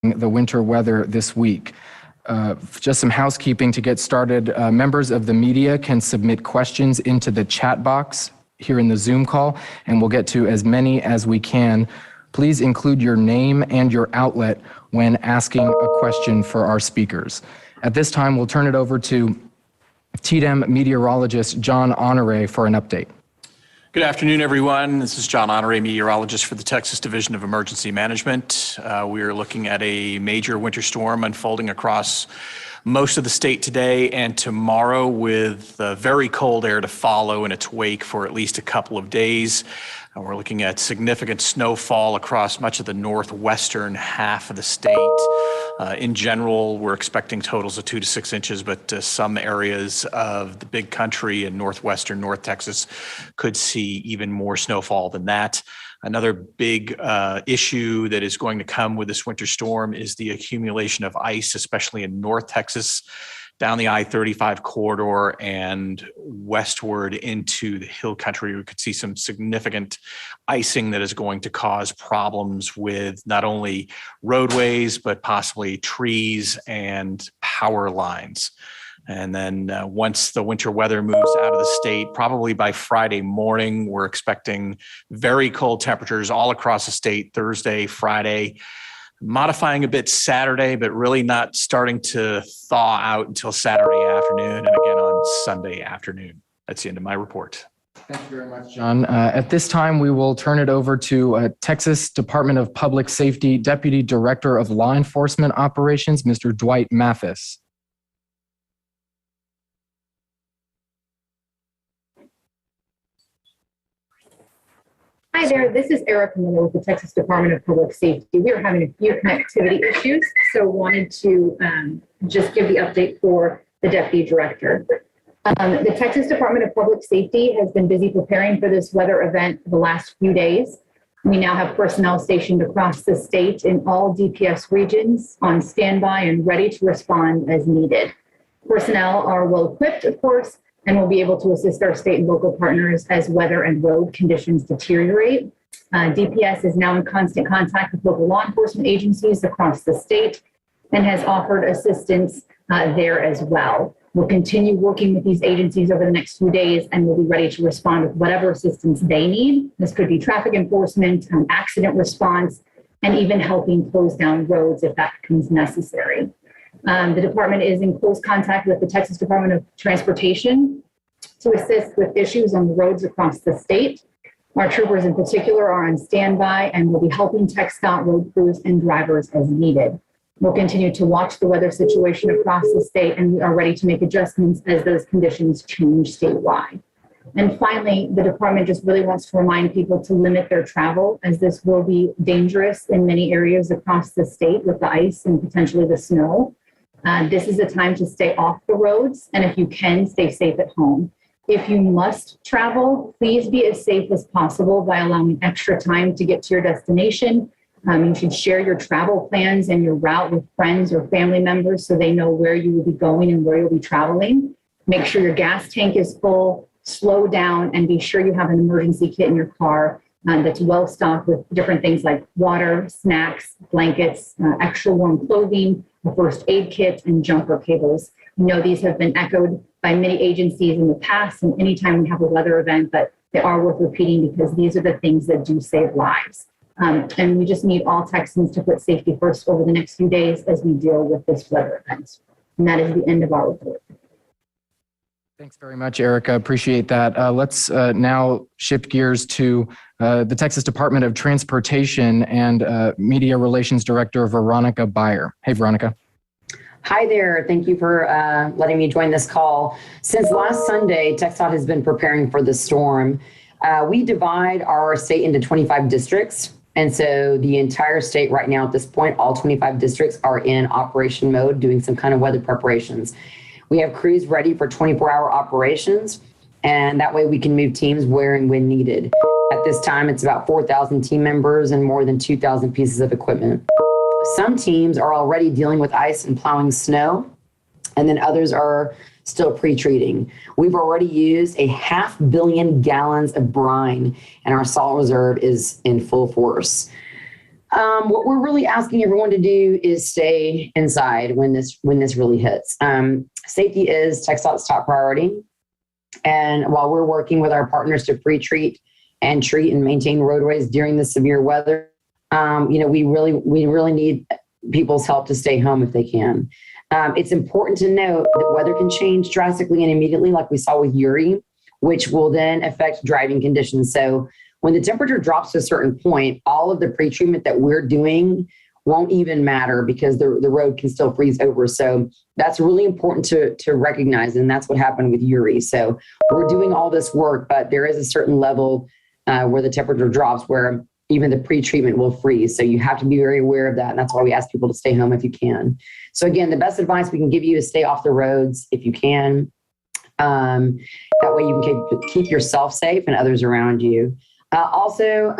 the winter weather this week. Just some housekeeping to get started. Members of the media can submit questions into the chat box here in the Zoom call, and we'll get to as many as we can. Please include your name and your outlet when asking a question for our speakers. At this time, we'll turn it over to TDEM meteorologist John Honore for an update. Good afternoon, everyone. This is John Honore, meteorologist for the Texas Division of Emergency Management. We are looking at a major winter storm unfolding across most of the state today and tomorrow, with very cold air to follow in its wake for at least a couple of days. We're looking at significant snowfall across much of the northwestern half of the state. In general, we're expecting totals of 2 to 6 inches, but some areas of the big country in northwestern North Texas could see even more snowfall than that. Another big issue that is going to come with this winter storm is the accumulation of ice, especially in North Texas, down the I-35 corridor and westward into the hill country. We could see some significant icing that is going to cause problems with not only roadways, but possibly trees and power lines. And then once the winter weather moves out of the state, probably by Friday morning, we're expecting very cold temperatures all across the state, Thursday, Friday, modifying a bit Saturday, but really not starting to thaw out until Saturday afternoon and again on Sunday afternoon. That's the end of my report. Thank you very much, John. At this time, we will turn it over to Texas Department of Public Safety Deputy Director of Law Enforcement Operations, Mr. Dwight Mathis. Hi there, this is Erica Miller with the Texas Department of Public Safety. We are having a few connectivity issues, so wanted to just give the update for the Deputy Director. The Texas Department of Public Safety has been busy preparing for this weather event for the last few days. We now have personnel stationed across the state in all DPS regions on standby and ready to respond as needed. Personnel are well equipped, of course, and will be able to assist our state and local partners as weather and road conditions deteriorate. DPS is now in constant contact with local law enforcement agencies across the state and has offered assistance there as well. We'll continue working with these agencies over the next few days, and we'll be ready to respond with whatever assistance they need. This could be traffic enforcement, accident response, and even helping close down roads if that becomes necessary. The department is in close contact with the Texas Department of Transportation to assist with issues on the roads across the state. Our troopers in particular are on standby and will be helping TxDOT road crews and drivers as needed. We'll continue to watch the weather situation across the state, and we are ready to make adjustments as those conditions change statewide. And finally, the department just really wants to remind people to limit their travel, as this will be dangerous in many areas across the state with the ice and potentially the snow. This is a time to stay off the roads, and if you can, stay safe at home. If you must travel, please be as safe as possible by allowing extra time to get to your destination. You should share your travel plans and your route with friends or family members so they know where you will be going and where you'll be traveling. Make sure your gas tank is full, slow down, and be sure you have an emergency kit in your car that's well stocked with different things like water, snacks, blankets, extra warm clothing, a first aid kit, and jumper cables. We know these have been echoed by many agencies in the past and anytime we have a weather event, but they are worth repeating because these are the things that do save lives. And we just need all Texans to put safety first over the next few days as we deal with this weather event. And that is the end of our report. Thanks very much, Erica. Appreciate that. Let's now shift gears to the Texas Department of Transportation and Media Relations Director Veronica Beyer. Hey, Veronica. Hi there. Thank you for letting me join this call. Since last Sunday, TxDOT has been preparing for the storm. We divide our state into 25 districts. And so the entire state right now at this point, all 25 districts are in operation mode, doing some kind of weather preparations. We have crews ready for 24-hour operations, and that way we can move teams where and when needed. At this time, it's about 4,000 team members and more than 2,000 pieces of equipment. Some teams are already dealing with ice and plowing snow, and then others are still pre-treating. We've already used 500 million gallons of brine, and our salt reserve is in full force. What we're really asking everyone to do is stay inside when this really hits. Safety is TxDOT's top priority. And while we're working with our partners to pre-treat and treat and maintain roadways during the severe weather, we really need people's help to stay home if they can. It's important to note that weather can change drastically and immediately, like we saw with Uri, which will then affect driving conditions. So when the temperature drops to a certain point, all of the pre-treatment that we're doing won't even matter because the road can still freeze over. So that's really important to recognize. And that's what happened with Uri. So we're doing all this work, but there is a certain level where the temperature drops where even the pre-treatment will freeze. So you have to be very aware of that. And that's why we ask people to stay home if you can. So again, the best advice we can give you is stay off the roads if you can. That way you can keep yourself safe and others around you. Also,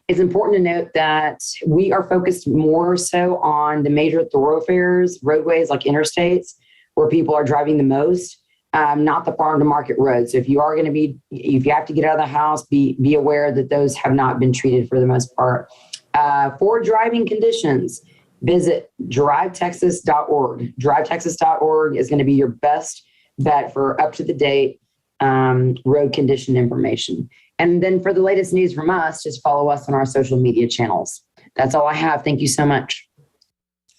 it's important to note that we are focused more so on the major thoroughfares, roadways like interstates, where people are driving the most, not the farm to market roads. So if you have to get out of the house, be aware that those have not been treated for the most part. For driving conditions, visit drivetexas.org. Drivetexas.org is going to be your best bet for up to the date road condition information. And then for the latest news from us, just follow us on our social media channels. That's all I have. Thank you so much.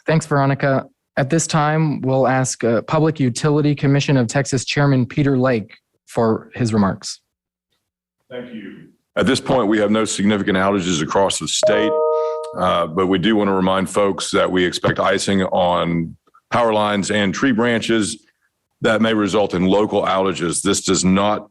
Thanks, Veronica. At this time, we'll ask Public Utility Commission of Texas Chairman Peter Lake for his remarks. Thank you. At this point, we have no significant outages across the state, but we do want to remind folks that we expect icing on power lines and tree branches that may result in local outages. This does not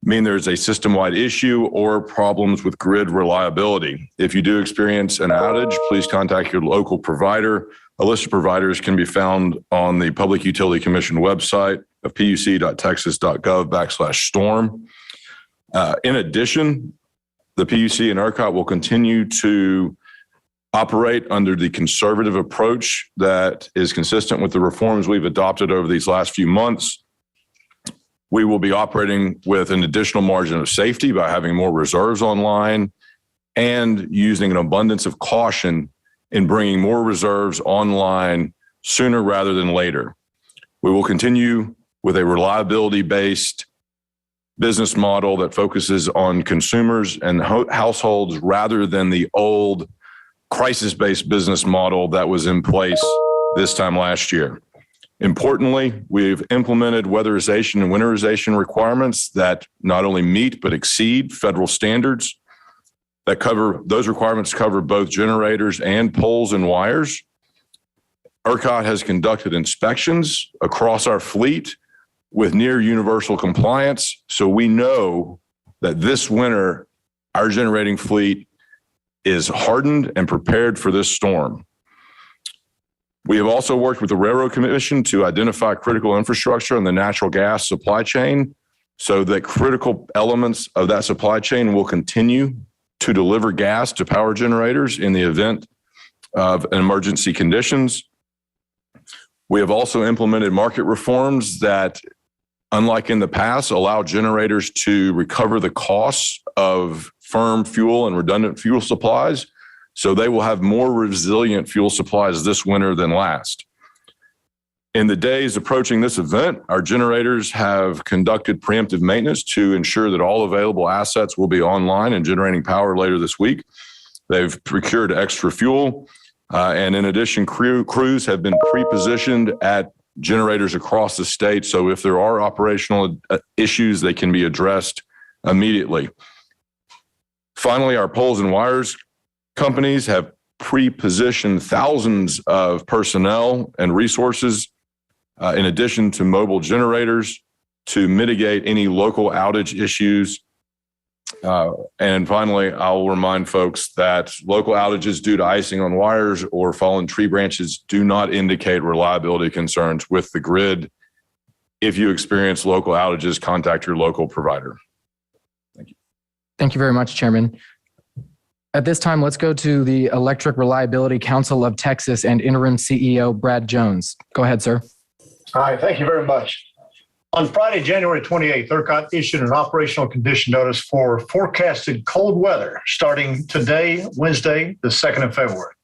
mean there's a system-wide issue or problems with grid reliability. If you do experience an outage, please contact your local provider. A list of providers can be found on the Public Utility Commission website of puc.texas.gov/storm. In addition, the PUC and Ercot will continue to operate under the conservative approach that is consistent with the reforms we've adopted over these last few months. We will be operating with an additional margin of safety by having more reserves online and using an abundance of caution in bringing more reserves online sooner rather than later. We will continue with a reliability-based business model that focuses on consumers and households rather than the old crisis-based business model that was in place this time last year. Importantly, we've implemented weatherization and winterization requirements that not only meet but exceed federal standards. Those requirements cover both generators and poles and wires. Ercot has conducted inspections across our fleet with near universal compliance, so we know that this winter our generating fleet is hardened and prepared for this storm. We have also worked with the Railroad Commission to identify critical infrastructure in the natural gas supply chain so that critical elements of that supply chain will continue to deliver gas to power generators in the event of emergency conditions. We have also implemented market reforms that, unlike in the past, allow generators to recover the costs of firm fuel and redundant fuel supplies. So they will have more resilient fuel supplies this winter than last. In the days approaching this event, our generators have conducted preemptive maintenance to ensure that all available assets will be online and generating power later this week. They've procured extra fuel. And in addition, crews have been pre-positioned at generators across the state. So if there are operational issues, they can be addressed immediately. Finally, our poles and wires companies have pre-positioned thousands of personnel and resources in addition to mobile generators to mitigate any local outage issues. And finally, I'll remind folks that local outages due to icing on wires or fallen tree branches do not indicate reliability concerns with the grid. If you experience local outages, contact your local provider. Thank you. Thank you very much, Chairman. At this time, let's go to the Electric Reliability Council of Texas and Interim CEO Brad Jones. Go ahead, sir. Hi, thank you very much. On Friday, January 28th, Ercot issued an operational condition notice for forecasted cold weather starting today, Wednesday, the 2nd of February.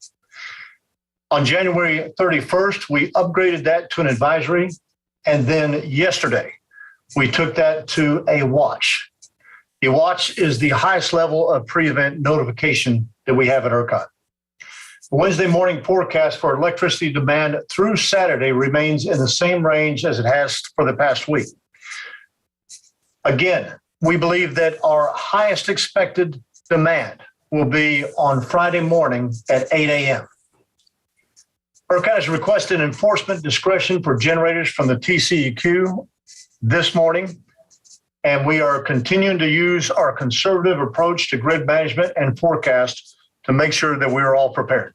On January 31st, we upgraded that to an advisory. And then yesterday, we took that to a watch. A watch is the highest level of pre-event notification that we have at Ercot. The Wednesday morning forecast for electricity demand through Saturday remains in the same range as it has for the past week. Again, we believe that our highest expected demand will be on Friday morning at 8 a.m. Ercot has requested enforcement discretion for generators from the TCEQ this morning, and we are continuing to use our conservative approach to grid management and forecast to make sure that we are all prepared.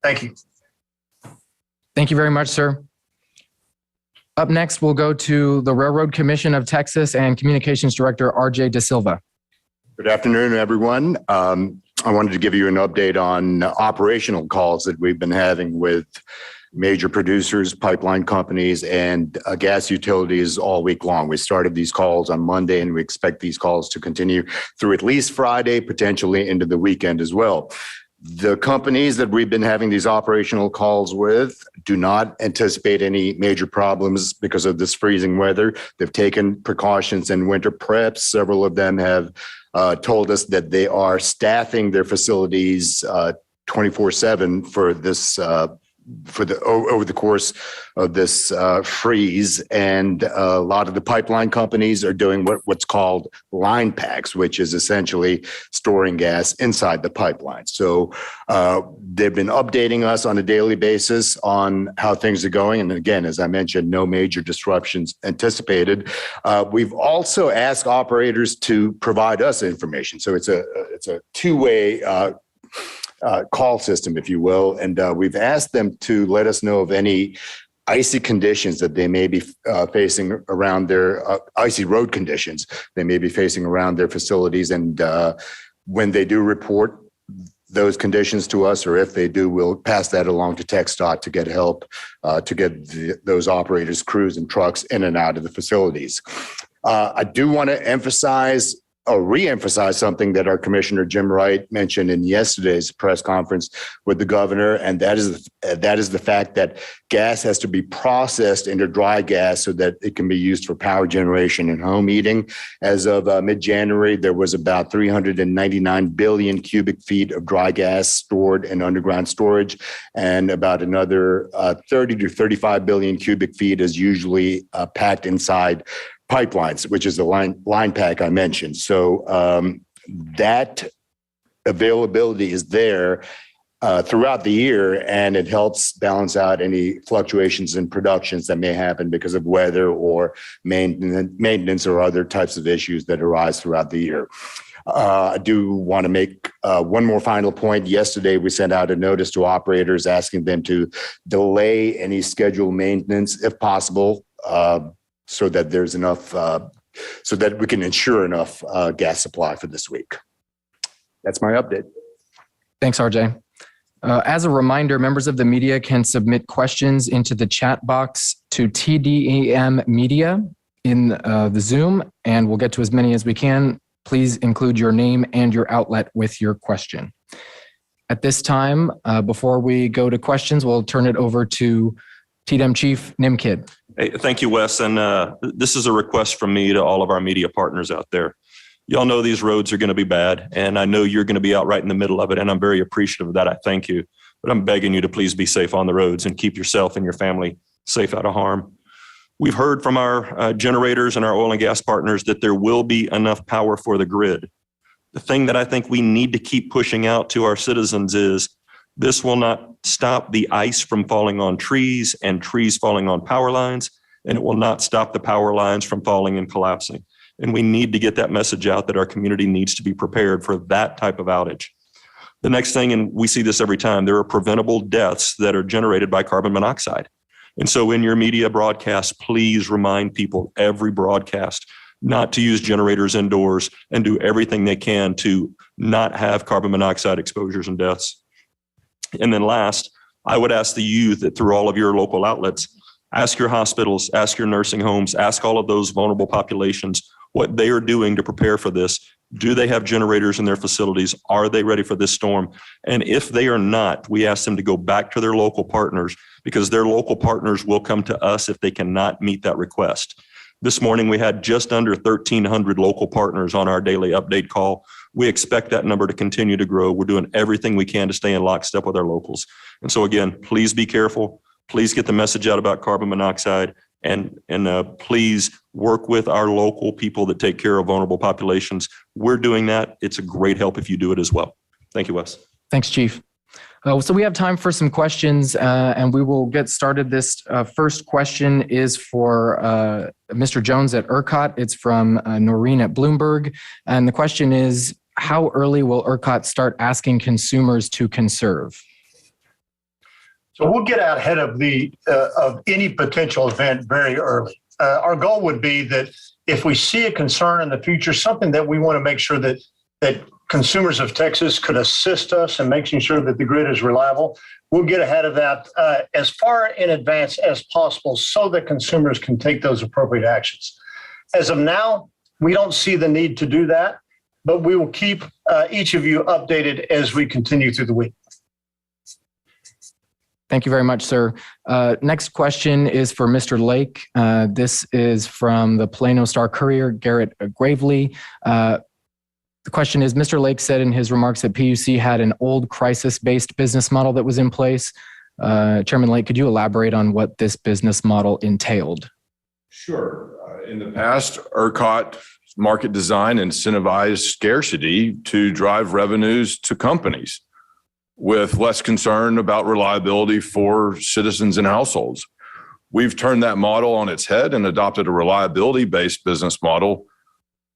Thank you. Thank you very much, sir. Up next, we'll go to the Railroad Commission of Texas and Communications Director RJ Da Silva. Good afternoon, everyone. I wanted to give you an update on operational calls that we've been having with major producers, pipeline companies, and gas utilities all week long. We started these calls on Monday, and we expect these calls to continue through at least Friday, potentially into the weekend as well. The companies that we've been having these operational calls with do not anticipate any major problems because of this freezing weather. They've taken precautions in winter preps. Several of them have told us that they are staffing their facilities 24/7 for this over the course of this freeze. And a lot of the pipeline companies are doing what's called line packs, which is essentially storing gas inside the pipeline. So they've been updating us on a daily basis on how things are going. And again, as I mentioned, no major disruptions anticipated. We've also asked operators to provide us information. So it's a two-way call system, if you will. And we've asked them to let us know of any icy conditions that they may be facing around their icy road conditions they may be facing around their facilities. And when they do report those conditions to us, or if they do, we'll pass that along to TxDOT to get help to get those operators, crews, and trucks in and out of the facilities. I do want to emphasize or re-emphasize something that our Commissioner Jim Wright mentioned in yesterday's press conference with the governor, and that is the fact that gas has to be processed into dry gas so that it can be used for power generation and home heating. As of mid-January, there was about 399 billion cubic feet of dry gas stored in underground storage, and about another 30 to 35 billion cubic feet is usually packed inside pipelines, which is the line pack I mentioned. So that availability is there throughout the year, and it helps balance out any fluctuations in productions that may happen because of weather or maintenance or other types of issues that arise throughout the year. I do want to make one more final point. Yesterday, we sent out a notice to operators asking them to delay any scheduled maintenance if possible, so that there's enough, so that we can ensure enough gas supply for this week. That's my update. Thanks, RJ. As a reminder, members of the media can submit questions into the chat box to TDEM Media in the Zoom, and we'll get to as many as we can. Please include your name and your outlet with your question. At this time, before we go to questions, we'll turn it over to TDEM Chief Nimkid. Hey, thank you, Wes. And this is a request from me to all of our media partners out there. Y'all know these roads are going to be bad, and I know you're going to be out right in the middle of it, and I'm very appreciative of that. I thank you. But I'm begging you to please be safe on the roads and keep yourself and your family safe out of harm. We've heard from our generators and our oil and gas partners that there will be enough power for the grid. The thing that I think we need to keep pushing out to our citizens is this will not stop the ice from falling on trees and trees falling on power lines, and it will not stop the power lines from falling and collapsing. And we need to get that message out that our community needs to be prepared for that type of outage. The next thing, and we see this every time, there are preventable deaths that are generated by carbon monoxide. And so in your media broadcast, please remind people every broadcast not to use generators indoors and do everything they can to not have carbon monoxide exposures and deaths. And then last, I would ask the youth that through all of your local outlets, ask your hospitals, ask your nursing homes, ask all of those vulnerable populations what they are doing to prepare for this. Do they have generators in their facilities? Are they ready for this storm? And if they are not, we ask them to go back to their local partners, because their local partners will come to us if they cannot meet that request. This morning, we had just under 1,300 local partners on our daily update call. We expect that number to continue to grow. We're doing everything we can to stay in lockstep with our locals. And so again, please be careful. Please get the message out about carbon monoxide, and please work with our local people that take care of vulnerable populations. We're doing that. It's a great help if you do it as well. Thank you, Wes. Thanks, Chief. So we have time for some questions, and we will get started. This first question is for Mr. Jones at Ercot. It's from Noreen at Bloomberg. And the question is, how early will Ercot start asking consumers to conserve? So we'll get out ahead of of any potential event very early. Our goal would be that if we see a concern in the future, something that we want to make sure that consumers of Texas could assist us in making sure that the grid is reliable, we'll get ahead of that as far in advance as possible so that consumers can take those appropriate actions. As of now, we don't see the need to do that, but we will keep each of you updated as we continue through the week. Thank you very much, sir. Next question is for Mr. Lake. This is from the Plano Star-Courier, Garrett Gravely. The question is, Mr. Lake said in his remarks that PUC had an old crisis-based business model that was in place. Chairman Lake, could you elaborate on what this business model entailed? Sure. In the past, Ercot market design incentivized scarcity to drive revenues to companies with less concern about reliability for citizens and households. We've turned that model on its head and adopted a reliability-based business model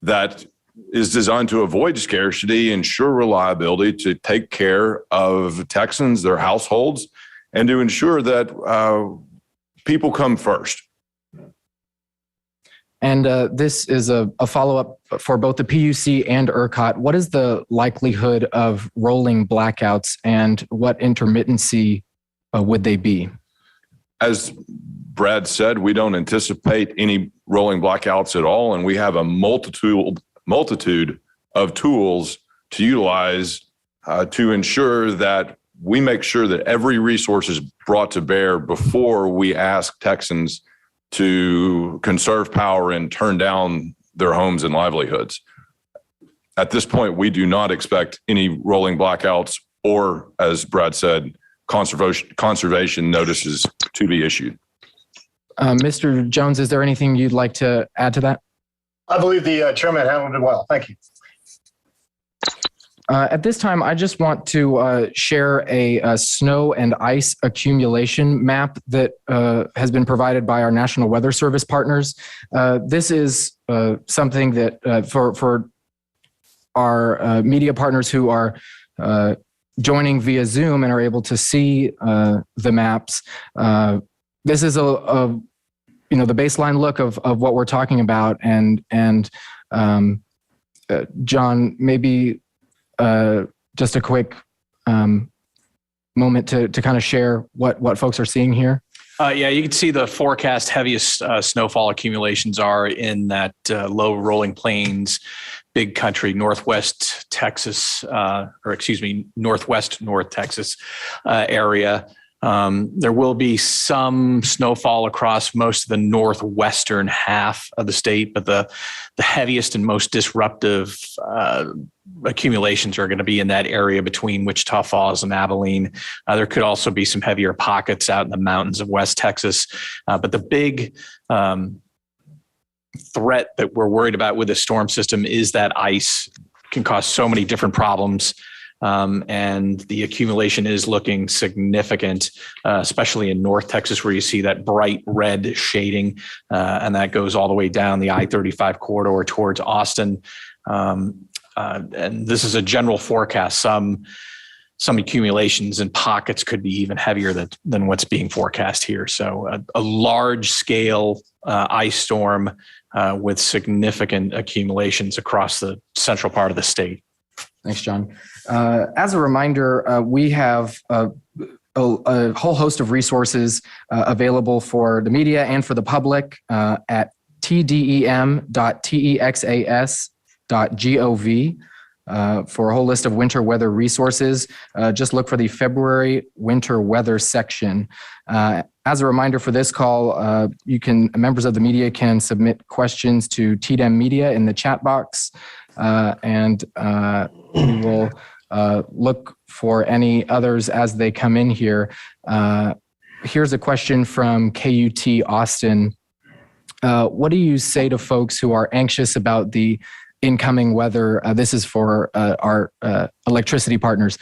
that is designed to avoid scarcity, ensure reliability, to take care of Texans, their households, and to ensure that people come first. And this is a follow-up for both the PUC and Ercot. What is the likelihood of rolling blackouts, and what intermittency would they be? As Brad said, we don't anticipate any rolling blackouts at all, and we have a multitude of tools to utilize to ensure that we make sure that every resource is brought to bear before we ask Texans to conserve power and turn down their homes and livelihoods. At this point, we do not expect any rolling blackouts or, as Brad said, conservation notices to be issued. Mr. Jones, is there anything you'd like to add to that? I believe the chairman handled it well. Thank you. At this time, I just want to share a snow and ice accumulation map that has been provided by our National Weather Service partners. This is something that for our media partners who are joining via Zoom and are able to see the maps. This is the baseline look of what we're talking about, and John, maybe just a quick moment to kind of share what folks are seeing here. Yeah, you can see the forecast heaviest snowfall accumulations are in that low rolling plains, big country, northwest Texas, northwest North Texas area. There will be some snowfall across most of the northwestern half of the state, but the heaviest and most disruptive accumulations are going to be in that area between Wichita Falls and Abilene. There could also be some heavier pockets out in the mountains of West Texas. But the big threat that we're worried about with the storm system is that ice can cause so many different problems. And the accumulation is looking significant, especially in North Texas, where you see that bright red shading, and that goes all the way down the I-35 corridor towards Austin. And this is a general forecast. Some accumulations and pockets could be even heavier than what's being forecast here. So a large scale ice storm with significant accumulations across the central part of the state. Thanks, John. As a reminder, we have a whole host of resources available for the media and for the public at tdem.texas.gov. For a whole list of winter weather resources, just look for the February winter weather section. As a reminder for this call, members of the media can submit questions to TDEM Media in the chat box, and we will look for any others as they come in here. Here's a question from KUT Austin. What do you say to folks who are anxious about the incoming weather? This is for our electricity partners.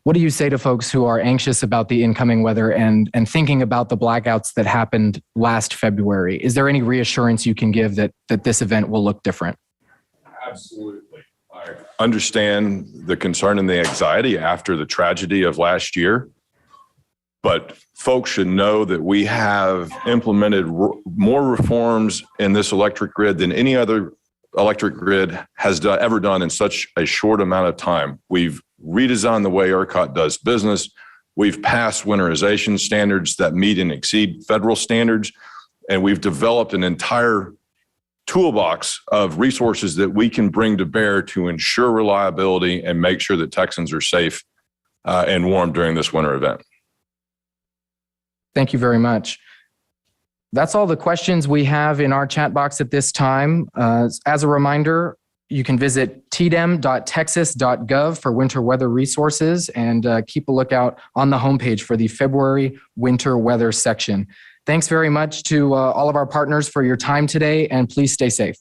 What do you say to folks who are anxious about the incoming weather and thinking about the blackouts that happened last February? Is there any reassurance you can give that this event will look different? Absolutely. I understand the concern and the anxiety after the tragedy of last year, but folks should know that we have implemented more reforms in this electric grid than any other electric grid has ever done in such a short amount of time. We've redesigned the way Ercot does business. We've passed winterization standards that meet and exceed federal standards, and we've developed an entire toolbox of resources that we can bring to bear to ensure reliability and make sure that Texans are safe and warm during this winter event. Thank you very much. That's all the questions we have in our chat box at this time. As a reminder, you can visit tdem.texas.gov for winter weather resources and keep a lookout on the homepage for the February winter weather section. Thanks very much to all of our partners for your time today, and please stay safe.